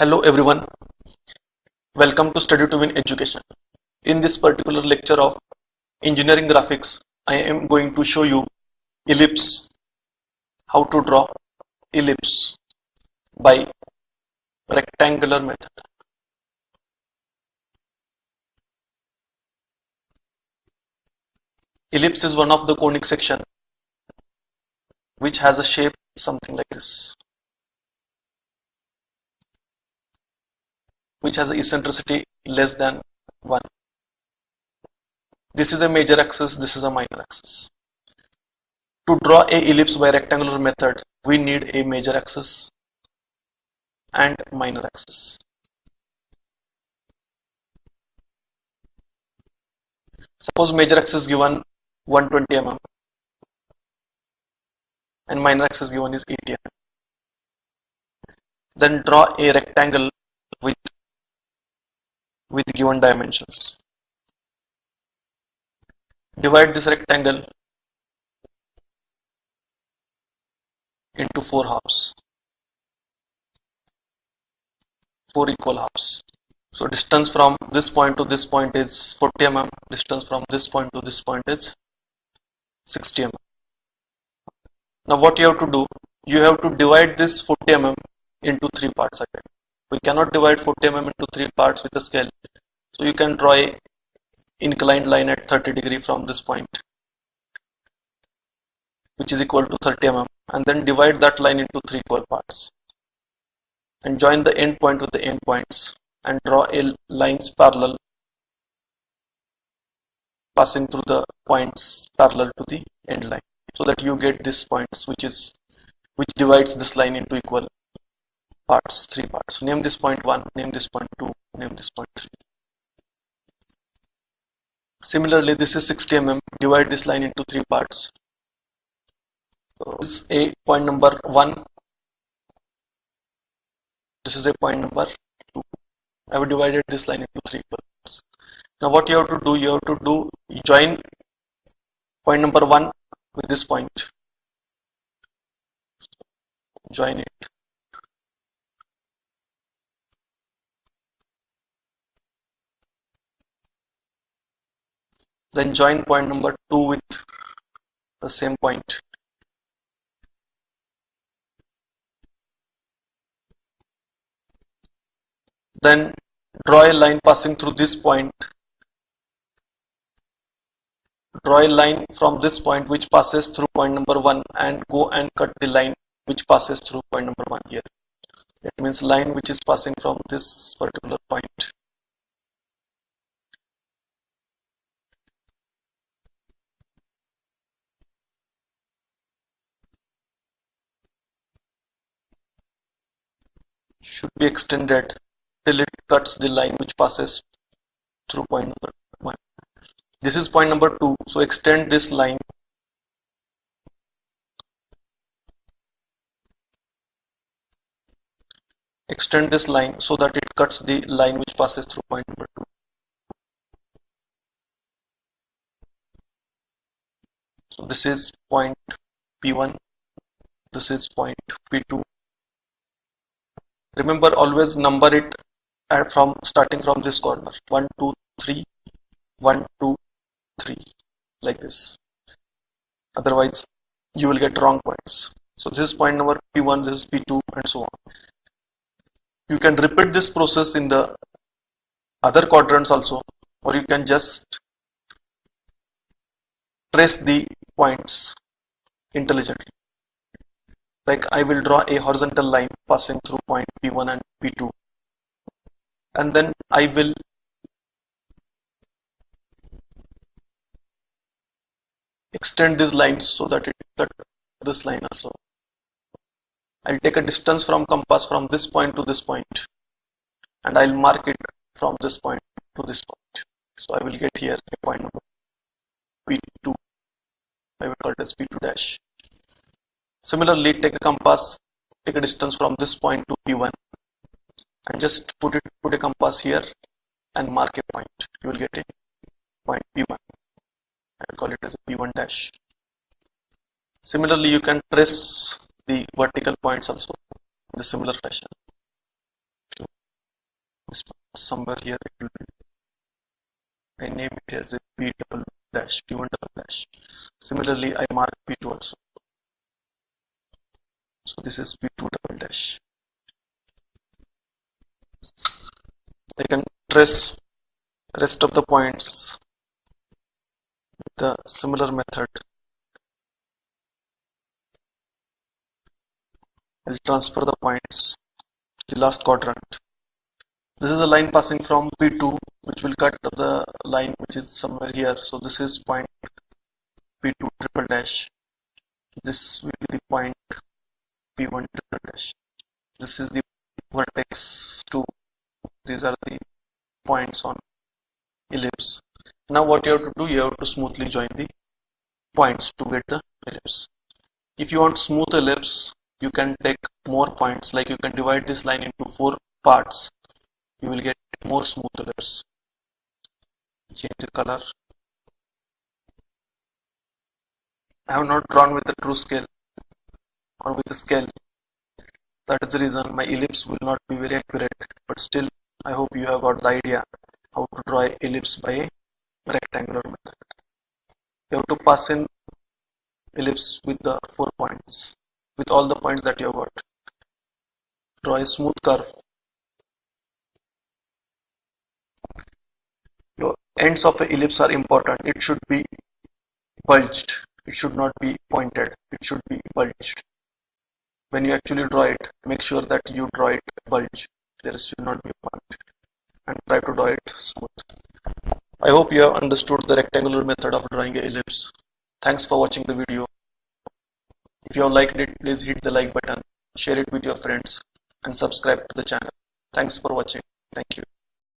Hello everyone, welcome to Study to Win Education. In this particular lecture of engineering graphics, I am going to show you ellipse, how to draw ellipse by rectangular method. Ellipse is one of the conic section which has a shape something like this, which has an eccentricity less than 1. This is a major axis, this is a minor axis. To draw a ellipse by rectangular method, we need a major axis and minor axis. Suppose major axis given 120 mm and minor axis given is 80 mm. Then draw a rectangle with given dimensions. Divide this rectangle into 4 halves, 4 equal halves. So distance from this point to this point is 40 mm, distance from this point to this point is 60 mm. Now what you have to do, you have to divide this 40 mm into 3 parts again. We cannot divide 40 mm into 3 parts with a scale. So you can draw a inclined line at 30 degree from this point, which is equal to 30 mm, and then divide that line into 3 equal parts and join the end point with the end points and draw a lines parallel passing through the points parallel to the end line, so that you get this points which divides this line into equal parts, 3 parts. Name this point 1, name this point 2, name this point 3. Similarly, this is 60 mm. Divide this line into 3 parts. So this is a point number 1. This is a point number 2. I have divided this line into 3 parts. Now what you have to do, join point number 1 with this point. Join it. Then join point number 2 with the same point. Then draw a line passing through this point. Draw a line from this point which passes through point number 1 and go and cut the line which passes through point number 1 here. That means line which is passing from this particular point. Should be extended till it cuts the line which passes through point number 1. This is point number 2, so extend this line so that it cuts the line which passes through point number 2. So this is point P1, this is point P2. Remember, always number it from starting from this corner, 1 2 3 1 2 3, like this. Otherwise you will get wrong points. So this is point number P1, this is P2, and so on. You can repeat this process in the other quadrants also, or you can just trace the points intelligently. Like I will draw a horizontal line passing through point P1 and P2, and then I will extend these lines so that it cut this line also. I'll take a distance from compass from this point to this point, and I'll mark it from this point to this point. So I will get here a point number P2. I will call it as P2 dash. Similarly, take a compass, take a distance from this point to P1, and just put a compass here and mark a point. You will get a point P1. I will call it as a P1 dash. Similarly, you can trace the vertical points also in the similar fashion. somewhere here it will be. I name it as a P double dash, P1 double dash. Similarly, I mark P2 also. So this is P2 double dash. I can trace rest of the points with the similar method. I'll transfer the points to the last quadrant. This is a line passing from P2, which will cut the line which is somewhere here. So this is point P2 triple dash. This will be the point P1 triple dash. This is the vertex 2. These are the points on ellipse. Now what you have to do, you have to smoothly join the points to get the ellipse. If you want smooth ellipse, you can take more points, like you can divide this line into 4 parts. You will get more smooth ellipse. Change the color. I have not drawn with the true scale or with the scale. That is the reason my ellipse will not be very accurate, but still I hope you have got the idea how to draw an ellipse by a rectangular method. You have to pass in ellipse with the 4 points, with all the points that you have got. Draw a smooth curve. Your ends of an ellipse are important. It should be bulged. It should not be pointed. It should be bulged. When you actually draw it, make sure that you draw it bulge. There should not be a point. And try to draw it smooth. I hope you have understood the rectangular method of drawing an ellipse. Thanks for watching the video. If you have liked it, please hit the like button, share it with your friends, and subscribe to the channel. Thanks for watching. Thank you.